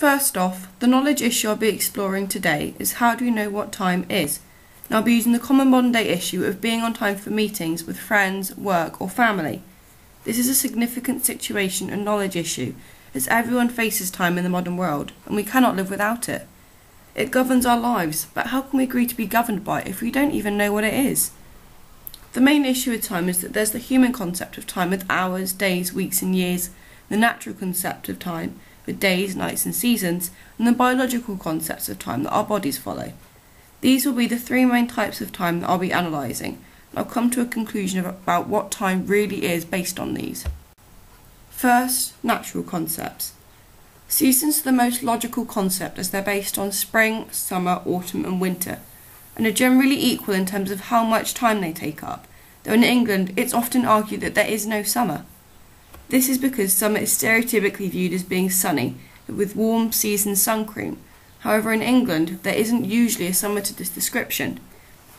First off, the knowledge issue I'll be exploring today is how do we know what time is? And I'll be using the common modern day issue of being on time for meetings with friends, work or family. This is a significant situation and knowledge issue as everyone faces time in the modern world and we cannot live without it. It governs our lives, but how can we agree to be governed by it if we don't even know what it is? The main issue with time is that there's the human concept of time with hours, days, weeks and years, the natural concept of time with days, nights and seasons, and the biological concepts of time that our bodies follow. These will be the three main types of time that I'll be analysing, and I'll come to a conclusion about what time really is based on these. First, natural concepts. Seasons are the most logical concept as they're based on spring, summer, autumn and winter, and are generally equal in terms of how much time they take up, though in England it's often argued that there is no summer. This is because summer is stereotypically viewed as being sunny, with warm season sun cream. However, in England, there isn't usually a summer to this description.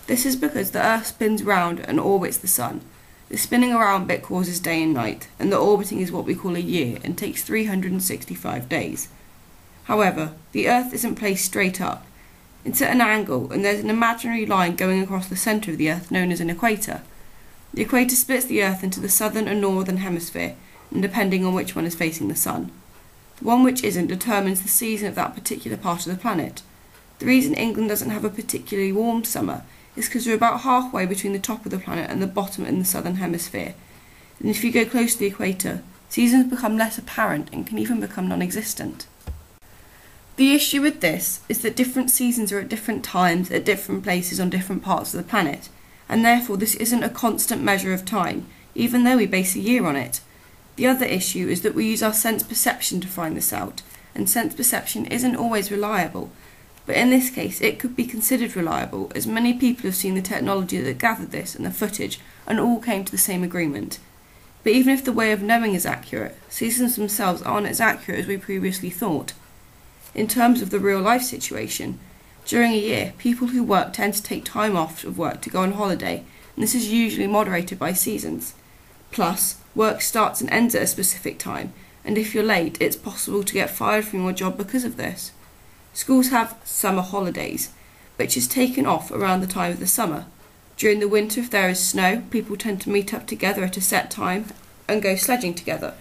This is because the Earth spins round and orbits the Sun. The spinning around bit causes day and night, and the orbiting is what we call a year and takes 365 days. However, the Earth isn't placed straight up. It's at an angle, and there's an imaginary line going across the centre of the Earth known as an equator. The equator splits the Earth into the southern and northern hemisphere, and depending on which one is facing the Sun. The one which isn't determines the season of that particular part of the planet. The reason England doesn't have a particularly warm summer is because we're about halfway between the top of the planet and the bottom in the southern hemisphere. And if you go close to the equator, seasons become less apparent and can even become non-existent. The issue with this is that different seasons are at different times at different places on different parts of the planet, and therefore this isn't a constant measure of time, even though we base a year on it. The other issue is that we use our sense perception to find this out, and sense perception isn't always reliable, but in this case it could be considered reliable as many people have seen the technology that gathered this and the footage and all came to the same agreement. But even if the way of knowing is accurate, seasons themselves aren't as accurate as we previously thought. In terms of the real life situation, during a year people who work tend to take time off of work to go on holiday, and this is usually moderated by seasons. Plus, work starts and ends at a specific time, and if you're late, it's possible to get fired from your job because of this. Schools have summer holidays, which is taken off around the time of the summer. During the winter, if there is snow, people tend to meet up together at a set time and go sledging together.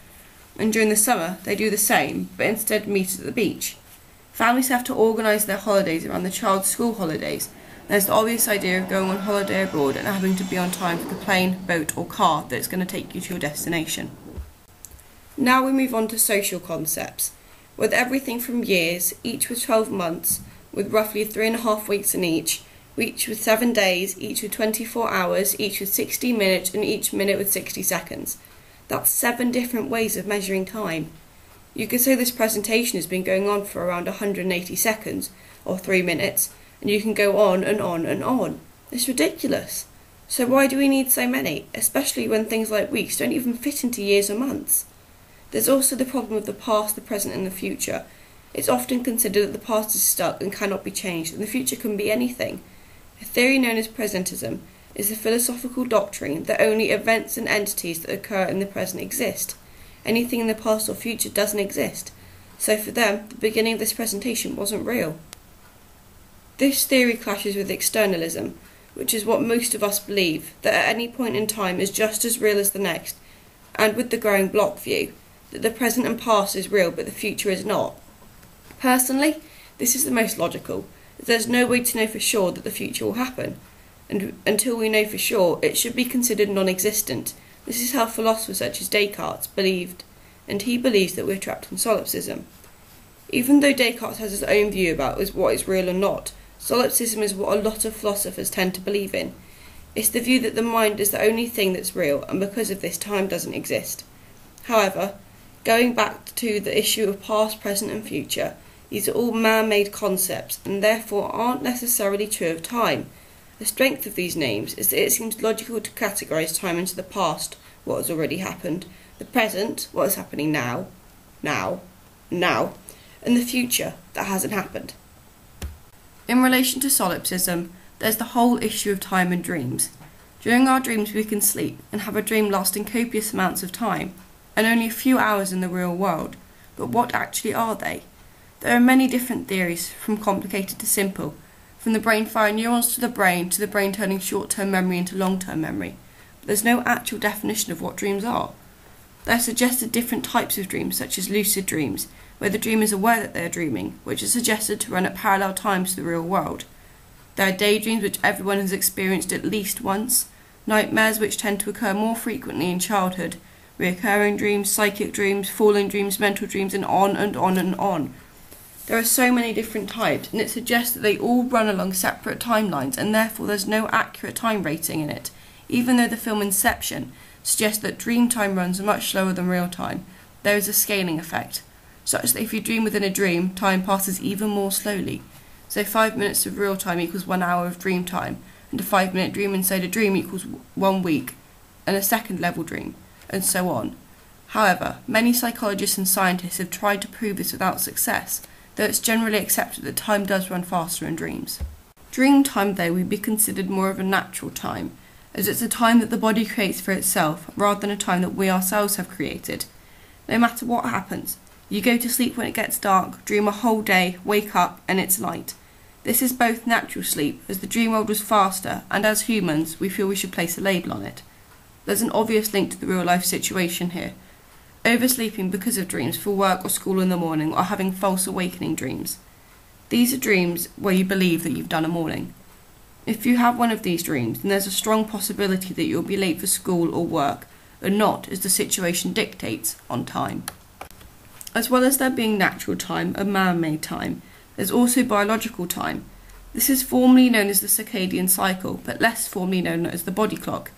And during the summer, they do the same, but instead meet at the beach. Families have to organise their holidays around the child's school holidays. There's the obvious idea of going on holiday abroad and having to be on time for the plane, boat or car that's going to take you to your destination. Now we move on to social concepts, with everything from years, each with 12 months, with roughly 3.5 weeks in each with 7 days, each with 24 hours, each with 60 minutes and each minute with 60 seconds. That's 7 different ways of measuring time. You could say this presentation has been going on for around 180 seconds, or 3 minutes, and you can go on and on and on. It's ridiculous. So why do we need so many, especially when things like weeks don't even fit into years or months? There's also the problem of the past, the present and the future. It's often considered that the past is stuck and cannot be changed, and the future can be anything. A theory known as presentism is a philosophical doctrine that only events and entities that occur in the present exist. Anything in the past or future doesn't exist. So for them, the beginning of this presentation wasn't real. This theory clashes with externalism, which is what most of us believe, that at any point in time is just as real as the next, and with the growing block view, that the present and past is real but the future is not. Personally, this is the most logical, as there's no way to know for sure that the future will happen, and until we know for sure, it should be considered non-existent. This is how philosophers such as Descartes believed, and he believes that we're trapped in solipsism. Even though Descartes has his own view about what is real or not, solipsism is what a lot of philosophers tend to believe in. It's the view that the mind is the only thing that's real, and because of this, time doesn't exist. However, going back to the issue of past, present and future, these are all man-made concepts, and therefore aren't necessarily true of time. The strength of these names is that it seems logical to categorise time into the past, what has already happened, the present, what is happening now, and the future, that hasn't happened. In relation to solipsism, there's the whole issue of time and dreams. During our dreams we can sleep and have a dream lasting copious amounts of time, and only a few hours in the real world, but what actually are they? There are many different theories, from complicated to simple, from the brain firing neurons to the brain turning short-term memory into long-term memory. But there's no actual definition of what dreams are. There are suggested different types of dreams, such as lucid dreams, where the dreamer is aware that they are dreaming, which is suggested to run at parallel times to the real world. There are daydreams, which everyone has experienced at least once, nightmares, which tend to occur more frequently in childhood, recurring dreams, psychic dreams, falling dreams, mental dreams, and on and on and on. There are so many different types, and it suggests that they all run along separate timelines, and therefore there's no accurate time rating in it, even though the film Inception suggests that dream time runs much slower than real time. There is a scaling effect, such that if you dream within a dream, time passes even more slowly. So 5 minutes of real time equals 1 hour of dream time, and a 5-minute dream inside a dream equals 1 week, and a second level dream, and so on. However, many psychologists and scientists have tried to prove this without success, though it's generally accepted that time does run faster in dreams. Dream time, though, would be considered more of a natural time, as it's a time that the body creates for itself, rather than a time that we ourselves have created. No matter what happens, you go to sleep when it gets dark, dream a whole day, wake up, and it's light. This is both natural sleep, as the dream world was faster, and as humans, we feel we should place a label on it. There's an obvious link to the real-life situation here. Oversleeping because of dreams for work or school in the morning, or having false awakening dreams. These are dreams where you believe that you've done a morning. If you have one of these dreams, then there's a strong possibility that you'll be late for school or work, and not, as the situation dictates, on time. As well as there being natural time and man-made time, there's also biological time. This is formally known as the circadian cycle, but less formally known as the body clock.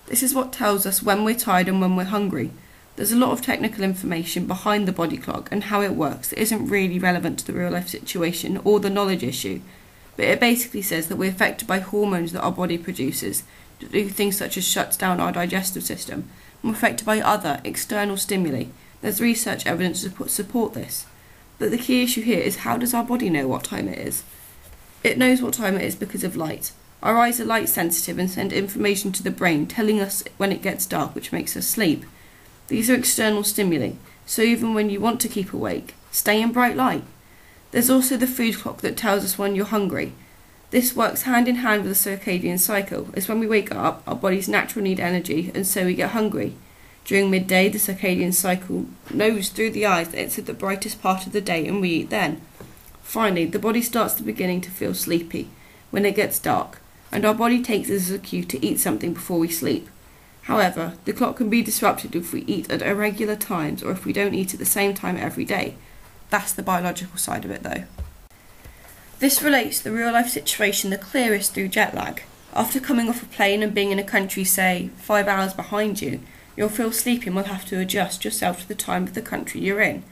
This is what tells us when we're tired and when we're hungry. There's a lot of technical information behind the body clock and how it works that isn't really relevant to the real-life situation or the knowledge issue, but it basically says that we're affected by hormones that our body produces to do things such as shuts down our digestive system, and we're affected by other external stimuli. There's research evidence to support this. But the key issue here is, how does our body know what time it is? It knows what time it is because of light. Our eyes are light sensitive and send information to the brain telling us when it gets dark, which makes us sleep. These are external stimuli, so even when you want to keep awake, stay in bright light. There's also the food clock that tells us when you're hungry. This works hand in hand with the circadian cycle, as when we wake up, our bodies naturally need energy, and so we get hungry. During midday, the circadian cycle knows through the eyes that it's at the brightest part of the day, and we eat then. Finally, the body starts beginning to feel sleepy when it gets dark, and our body takes this as a cue to eat something before we sleep. However, the clock can be disrupted if we eat at irregular times or if we don't eat at the same time every day. That's the biological side of it, though. This relates to the real-life situation the clearest through jet lag. After coming off a plane and being in a country, say, 5 hours behind you, you'll feel sleepy and will have to adjust yourself to the time of the country you're in.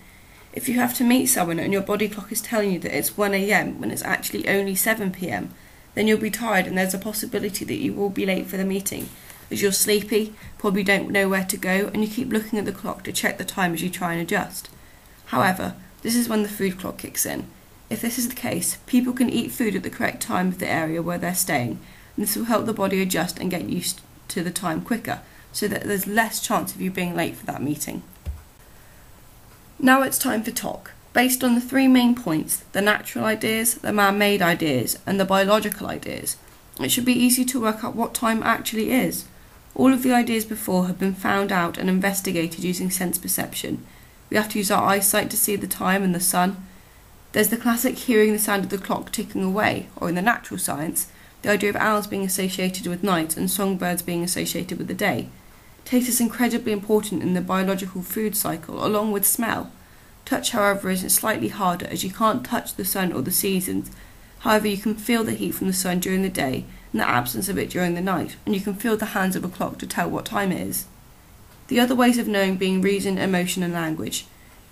If you have to meet someone and your body clock is telling you that it's 1 AM when it's actually only 7 PM, then you'll be tired and there's a possibility that you will be late for the meeting, as you're sleepy, probably don't know where to go, and you keep looking at the clock to check the time as you try and adjust. However, this is when the food clock kicks in. If this is the case, people can eat food at the correct time of the area where they're staying, and this will help the body adjust and get used to the time quicker, so that there's less chance of you being late for that meeting. Now it's time for TOK. Based on the 3 main points, the natural ideas, the man-made ideas, and the biological ideas, it should be easy to work out what time actually is. All of the ideas before have been found out and investigated using sense perception. We have to use our eyesight to see the time and the sun. There's the classic hearing the sound of the clock ticking away, or in the natural science, the idea of owls being associated with night and songbirds being associated with the day. Taste is incredibly important in the biological food cycle, along with smell. Touch, however, is slightly harder, as you can't touch the sun or the seasons. However, you can feel the heat from the sun during the day and the absence of it during the night, and you can feel the hands of a clock to tell what time it is. The other ways of knowing being reason, emotion, and language.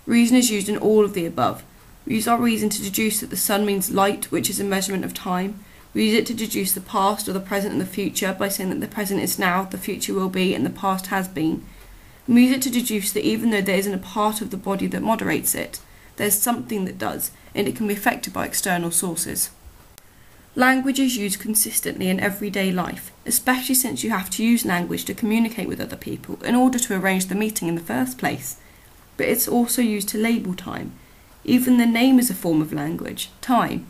Reason is used in all of the above. We use our reason to deduce that the sun means light, which is a measurement of time. We use it to deduce the past or the present and the future by saying that the present is now, the future will be, and the past has been. And we use it to deduce that even though there isn't a part of the body that moderates it, there's something that does, and it can be affected by external sources. Language is used consistently in everyday life, especially since you have to use language to communicate with other people in order to arrange the meeting in the first place. But it's also used to label time. Even the name is a form of language. Time.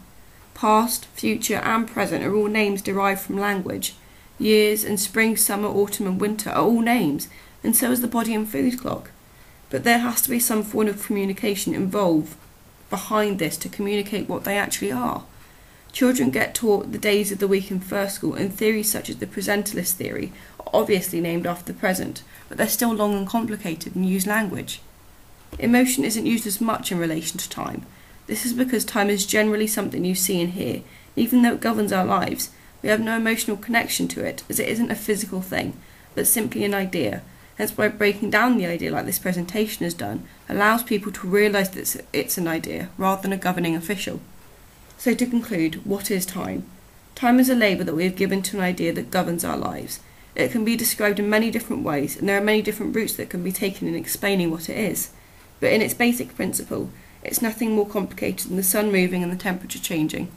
Past, future and present are all names derived from language. Years and spring, summer, autumn and winter are all names, and so is the body and food clock. But there has to be some form of communication involved behind this to communicate what they actually are. Children get taught the days of the week in first school, and theories such as the presentalist theory are obviously named after the present, but they're still long and complicated and use language. Emotion isn't used as much in relation to time. This is because time is generally something you see and hear. Even though it governs our lives, we have no emotional connection to it, as it isn't a physical thing, but simply an idea. Hence why breaking down the idea like this presentation has done allows people to realise that it's an idea rather than a governing official. So to conclude, what is time? Time is a label that we have given to an idea that governs our lives. It can be described in many different ways, and there are many different routes that can be taken in explaining what it is. But in its basic principle, it's nothing more complicated than the sun moving and the temperature changing.